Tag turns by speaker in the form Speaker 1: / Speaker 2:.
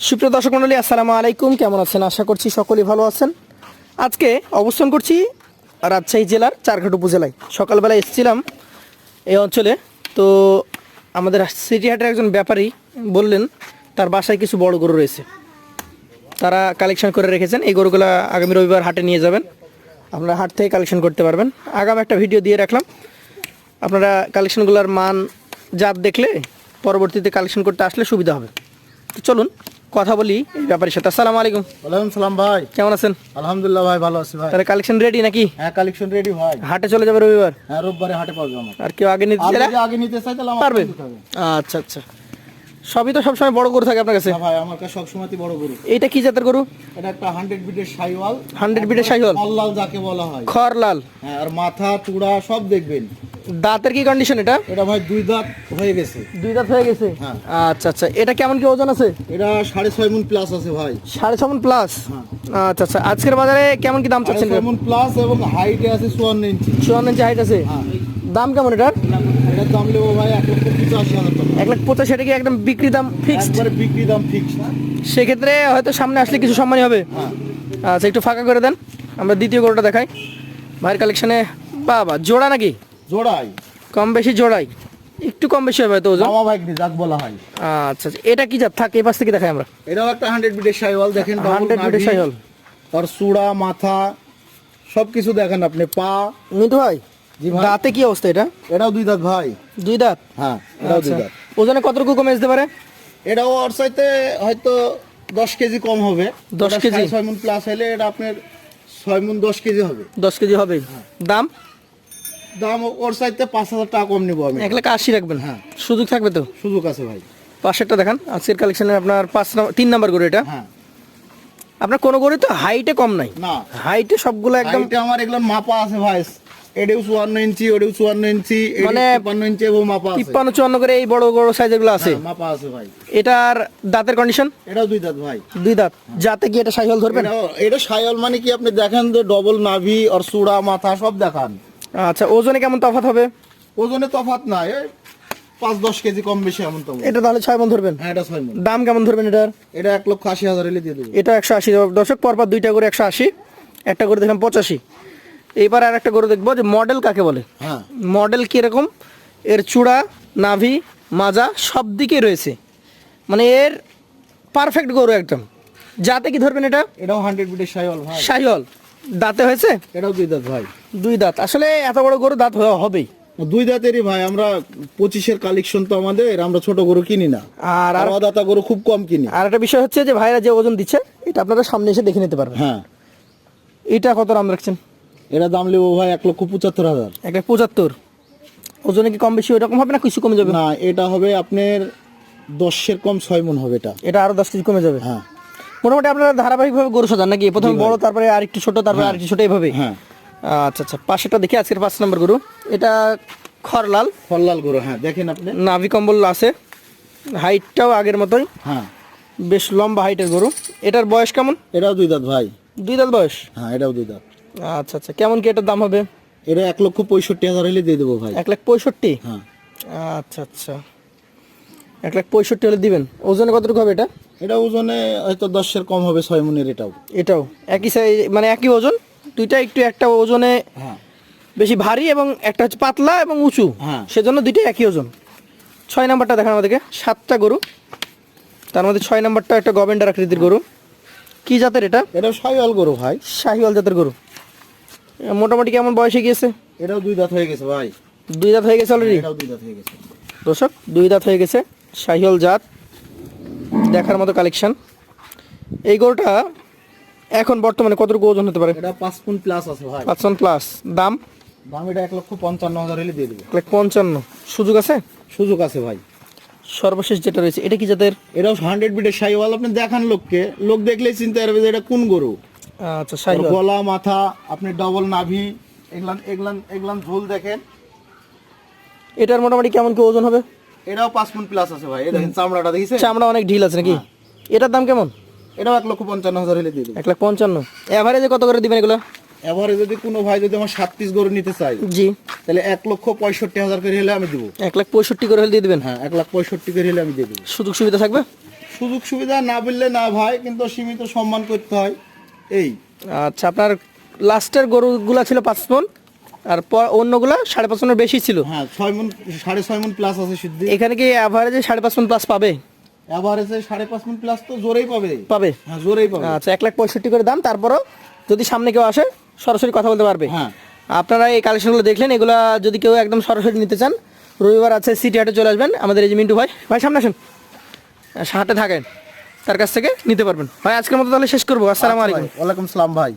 Speaker 1: সুপ্রিয় দর্শক মণ্ডলী, আসসালামু আলাইকুম। কেমন আছেন? আশা করছি সকলেই ভালো আছেন। আজকে অবস্থান করছি রাজশাহী জেলার চারঘাট উপজেলায়। সকালবেলা এসেছিলাম এই অঞ্চলে, তো আমাদের সিটিহাটের একজন ব্যাপারী বললেন তার বাসায় কিছু বড় গরু রয়েছে, তারা কালেকশন করে রেখেছেন। এই গরুগুলো আগামী রবিবার হাটে নিয়ে যাবেন, আপনারা হাট থেকে কালেকশন করতে পারবেন। আগাম একটা ভিডিও দিয়ে রাখলাম, আপনারা কালেকশনগুলোর মান জাত দেখলে পরবর্তীতে কালেকশন করতে আসলে সুবিধা হবে। তো চলুন কথা বলি এই ব্যাপারের সাথে। আসসালামু আলাইকুম।
Speaker 2: ওয়ালাইকুম সালাম ভাই,
Speaker 1: কেমন আছেন?
Speaker 2: আলহামদুলিল্লাহ ভাই, ভালো আছি ভাই।
Speaker 1: তাহলে কালেকশন রেডি নাকি?
Speaker 2: হ্যাঁ, কালেকশন রেডি ভাই।
Speaker 1: হাটে চলে যাবে রবিবার?
Speaker 2: হ্যাঁ, রোববারে হাটে পাওয়া যাবে।
Speaker 1: আর কেউ আগে নিতে
Speaker 2: আর
Speaker 1: চাইলে
Speaker 2: যদি আগে নিতে চাই তাহলে আমার
Speaker 1: পারবেন?
Speaker 2: দিতে হবে।
Speaker 1: আচ্ছা আচ্ছা, সবই তো সবসময় বড় গরু থাকে আপনার কাছে?
Speaker 2: হ্যাঁ ভাই, আমার কাছে সবসময়ই বড় গরু।
Speaker 1: এইটা কি জাতের গরু?
Speaker 2: এটা একটা 100 বিটের শাহিওয়াল।
Speaker 1: 100 বিটের শাহিওয়াল,
Speaker 2: লাল যাকে বলা হয়।
Speaker 1: খড়লাল।
Speaker 2: হ্যাঁ, আর মাথা চূড়া সব দেখবেন।
Speaker 1: দাঁতের কি কন্ডিশন এটা?
Speaker 2: এটা ভাই 2 দাঁত হয়ে গেছে।
Speaker 1: 2 দাঁত হয়ে গেছে।
Speaker 2: হ্যাঁ।
Speaker 1: আচ্ছা আচ্ছা, এটা কেমন কি ওজন আছে?
Speaker 2: এটা 6.5 মণ প্লাস আছে ভাই।
Speaker 1: 6.5 মণ প্লাস।
Speaker 2: হ্যাঁ।
Speaker 1: আচ্ছা আচ্ছা, আজকের বাজারে কেমন কি দাম চাচ্ছেন?
Speaker 2: 6.5 মণ প্লাস এবং হাইটে আছে 54 ইঞ্চি।
Speaker 1: 54 ইঞ্চি হাইট আছে।
Speaker 2: হ্যাঁ।
Speaker 1: দাম কেমন এটার?
Speaker 2: এটার দাম নেবো ভাই 1,85,000 টাকা।
Speaker 1: 1,85,000। এটা কি একদম বিক্রি দাম ফিক্সড?
Speaker 2: একবারে বিক্রি দাম ফিক্স।
Speaker 1: সেক্ষেত্রে হয়তো সামনে আসলে কিছু সম্মানই হবে।
Speaker 2: হ্যাঁ।
Speaker 1: আচ্ছা, একটু ফাঁকা করে দেন, আমরা দ্বিতীয় গরুটা দেখাই। ভাইয়ের কালেকশনে বাবা জোড়া নাকি?
Speaker 2: জোড়াই।
Speaker 1: কম বেশি জোড়াই, একটু কম বেশি হবে হয়তো ওজন।
Speaker 2: মামা ভাগ্নি যাক বলা হয়।
Speaker 1: আচ্ছা আচ্ছা, এটা কি জাত? থাক এই পাশ থেকে দেখাই আমরা।
Speaker 2: এটাও একটা 100 বিটের শাহিওয়াল। দেখেন
Speaker 1: 100 বিটের শাহিওয়াল।
Speaker 2: আর চূড়া মাথা সবকিছু দেখেন আপনি। পা
Speaker 1: মিতু ভাই,
Speaker 2: জি ভাই।
Speaker 1: দাঁতে কি অবস্থা এটা?
Speaker 2: এটাও 2 দাঁত ভাই।
Speaker 1: 2 দাঁত।
Speaker 2: হ্যাঁ, এটাও 2
Speaker 1: আচ্ছা,
Speaker 2: দাঁত।
Speaker 1: ওজনে কতটুকু কমে যেতে পারে?
Speaker 2: এটাও ওর চাইতে হয়তো 10 কেজি কম হবে।
Speaker 1: 10 কেজি?
Speaker 2: 6.5 মণ প্লাস হলে এটা আপনার 6 মণ 10 কেজি হবে।
Speaker 1: 10 কেজি হবে। দাম?
Speaker 2: দাম ওর চাইতে 5,000 টাকা কম নিবো আমি।
Speaker 1: 1,80,000 রাখবেন?
Speaker 2: হ্যাঁ।
Speaker 1: সুযোগ থাকবে তো?
Speaker 2: সুযোগ আছে ভাই।
Speaker 1: পাশেরটা দেখান। আজকের কালেকশনে আপনার 3 নাম্বার গরু এটা।
Speaker 2: হ্যাঁ।
Speaker 1: আপনার কোনো গরু তো হাইটে কম নাই?
Speaker 2: না,
Speaker 1: হাইটে সবগুলো একদম।
Speaker 2: হাইটে আমার এগুলো মাপা আছে ভাই। এটাও 54 ইঞ্চি, ওটাও 54 ইঞ্চি,
Speaker 1: মানে
Speaker 2: 53 ইঞ্চি এবং মাপা আছে।
Speaker 1: 53-54 করে এই বড় বড় সাইজের গুলো আছে।
Speaker 2: হ্যাঁ, মাপা আছে ভাই।
Speaker 1: এটার দাঁতের কন্ডিশন?
Speaker 2: এটাও 2 দাঁত ভাই।
Speaker 1: 2 দাঁত। যাতে কি এটা শাহিওয়াল ধরবেন?
Speaker 2: এটা শাহিওয়াল মানে কি আপনি দেখেন যে ডবল নাভি আর চূড়া মাথা সব দেখান।
Speaker 1: আচ্ছা, ওজনে কেমন তফাৎ হবে?
Speaker 2: ওজনে তফাৎ নাই, 5-10 কেজি কম বেশি এমন তো।
Speaker 1: এটা তাহলে 6 মণ ধরবেন?
Speaker 2: হ্যাঁ, এটা 6 মণ।
Speaker 1: দাম কেমন ধরবেন এটার?
Speaker 2: এটা 1,80,000 হলে দিয়ে দেবো।
Speaker 1: এটা 180। দর্শক, পরপর দুইটা করে 180, একটা করে দেখলাম 85। এইবার আর একটা করে দেখবো যে মডেল কাকে বলে।
Speaker 2: হ্যাঁ।
Speaker 1: মডেল কিরকম? এর চূড়া নাভি মাজা সব দিকে রয়েছে, মানে এর পারফেক্ট গরু একদম। যাতে কি ধরবেন এটা?
Speaker 2: এটাও 100 বিটের শাহিওয়াল ভাই।
Speaker 1: শাহিওয়াল। দাঁতে হয়েছে?
Speaker 2: এটাও 2 দাঁত ভাই।
Speaker 1: 2 দাঁত। আসলে এত বড় গরু দাঁত হবেই।
Speaker 2: 2 দাঁতেরই ভাই। আমরা 25-এর কালেকশন তো আমাদের, আমরা ছোট গরু কিনি না।
Speaker 1: আর
Speaker 2: আর দাতা গরু খুব কম কিনি।
Speaker 1: আর একটা বিষয় হচ্ছে যে ভাইরা যে ওজন দিচ্ছে এটা আপনারা সামনে এসে দেখে নিতে পারবেন।
Speaker 2: হ্যাঁ।
Speaker 1: এটা কত দাম রাখছেন?
Speaker 2: এটা দাম নেবো ভাই 1,75,000।
Speaker 1: 1,75,000। ওজনে কি কম বেশি ওইরকম হবে না কিছু কমে যাবে?
Speaker 2: না, এটা হবে আপনার 10-এর কম 6 মণ হবে এটা।
Speaker 1: এটা আরো 10 কেজি কমে যাবে।
Speaker 2: হ্যাঁ।
Speaker 1: মোটামুটি আপনারা ধারাবাহিকভাবে গরু সাজান নাকি? প্রথমে বড়, তারপরে আরেকটু ছোট, তারপরে আরেকটু ছোট, এইভাবে?
Speaker 2: হ্যাঁ।
Speaker 1: আচ্ছা আচ্ছা, পাশেরটা দেখি। আজকের 5 নম্বর গরু এটা খড়লাল।
Speaker 2: ফল্লাল গরু। হ্যাঁ, দেখেন আপনি।
Speaker 1: নাভি কম্বল আছে, হাইটটাও আগের মতোই,
Speaker 2: হ্যাঁ।
Speaker 1: বেশ লম্বা হাইটের গরু। এটার বয়স কেমন?
Speaker 2: এটাও 2 দাঁত ভাই।
Speaker 1: 2 দাঁত বয়স।
Speaker 2: হ্যাঁ, এটাও 2 দাঁত।
Speaker 1: আচ্ছা আচ্ছা, কেমন কি এটার দাম হবে?
Speaker 2: এটা 1,65,000 হলে দিয়ে দেবো ভাই।
Speaker 1: 1,65,000।
Speaker 2: হ্যাঁ।
Speaker 1: আচ্ছা আচ্ছা, 1,65,000 হলে দিবেন। ওজনে কতটুকু হবে এটা?
Speaker 2: এটা ওজনে হয়তো 10-এর কম হবে 6 মণের। এটাও
Speaker 1: এটাও একই সাইজ, মানে একই ওজন। দুইটা একটু, একটা ওজনে
Speaker 2: হ্যাঁ
Speaker 1: বেশি ভারী এবং একটা হচ্ছে পাতলা এবং উঁচু,
Speaker 2: হ্যাঁ।
Speaker 1: সেজন্য দুইটাই একই ওজন। 6 নাম্বারটা দেখান আমাদেরকে। 7টা গরু, তার মধ্যে 6 নাম্বারটা একটা গভেন্ডার আকৃতির গরু। কি জাতের এটা?
Speaker 2: এটাও শাহিওয়াল গরু ভাই।
Speaker 1: শাহিওয়াল জাতের গরু। মোটামুটি কেমন বয়সে গিয়েছে?
Speaker 2: এটাও 2 দাঁত হয়ে গেছে ভাই।
Speaker 1: 2 দাঁত হয়ে গেছে অলরেডি।
Speaker 2: এটাও 2 দাঁত হয়ে গেছে
Speaker 1: দর্শক, 2 দাঁত হয়ে গেছে, শাহিওয়াল জাত, দেখার মতো কালেকশন। এই গরুটা এখন বর্তমানে কতটুকু ওজন হতে পারে?
Speaker 2: এটা 5 মণ প্লাস আছে ভাই।
Speaker 1: 5 মণ প্লাস। দাম?
Speaker 2: দাম এটা 1,55,000 হলে দিয়ে দেবো।
Speaker 1: 1,55,000। সুযোগ আছে?
Speaker 2: সুযোগ আছে ভাই।
Speaker 1: সর্বশেষ যেটা রয়েছে এটা কি জাতের?
Speaker 2: এটাও 100 বিটের শাহিওয়াল। আপনি দেখান লোককে, লোক দেখলেই চিনতে পারবে যে এটা কোন গরু।
Speaker 1: আচ্ছা,
Speaker 2: ওর
Speaker 1: শাহিওয়াল।
Speaker 2: গলা মাথা আপনি ডবল নাভি, এগুলান এগুলান এগুলান ঝোল দেখেন।
Speaker 1: এটার মোটামুটি কেমন কি ওজন হবে?
Speaker 2: এটাও 5 মণ প্লাস আছে ভাই। এই দেখেন চামড়াটা দেখেছেন?
Speaker 1: চামড়া অনেক ঢিল আছে নাকি? এটার দাম কেমন?
Speaker 2: এটাও 1,55,000 হলে দিয়ে দেবো।
Speaker 1: 1,55,000। এভারেজে কত করে দিবেন এগুলো?
Speaker 2: এবারে যদি কোনো ভাই যদি আমার 7 পিস গরু নিতে চাই,
Speaker 1: জি,
Speaker 2: তাহলে 1,65,000 করে হলে আমি দেবো।
Speaker 1: 1,65,000 করে হলে দিয়ে দিবেন।
Speaker 2: হ্যাঁ, 1,65,000 করে হলে আমি দিয়ে দেবো।
Speaker 1: সুযোগ সুবিধা থাকবে?
Speaker 2: সুযোগ সুবিধা না বললে না ভাই, কিন্তু সীমিত সম্মান করতে হয় এই।
Speaker 1: আচ্ছা, আপনার লাস্টের গরুগুলা ছিল 5 মণ, আর অন্যগুলা 5.5 মণের বেশি ছিল।
Speaker 2: হ্যাঁ 6 মণ 6.5 মণ প্লাস আছে সিদ্ধি।
Speaker 1: এখানে কি অ্যাভারেজে 5.5 মণ প্লাস পাবে?
Speaker 2: এভারেজে 5.5 মণ প্লাস তো জোরেই পাবে।
Speaker 1: পাবে?
Speaker 2: হ্যাঁ জোরেই পাবে।
Speaker 1: আচ্ছা, 1,65,000 করে দাম। তারপরও যদি সামনে কেউ আসে সরাসরি কথা বলতে পারবে।
Speaker 2: হ্যাঁ।
Speaker 1: আপনারা এই কালেকশনগুলো দেখলেন, এগুলা যদি কেউ একদম সরাসরি নিতে চান, রবিবার আছে সিটি হাটে চলে আসবেন, আমাদের এই যে মিন্টু ভাই, ভাই সামনে আসেন, হাটে থাকেন, তার কাছ থেকে নিতে পারবেন। ভাই আজকের মতো তাহলে শেষ করবো। আসসালামু আলাইকুম।
Speaker 2: ওয়ালাইকুম সালাম ভাই।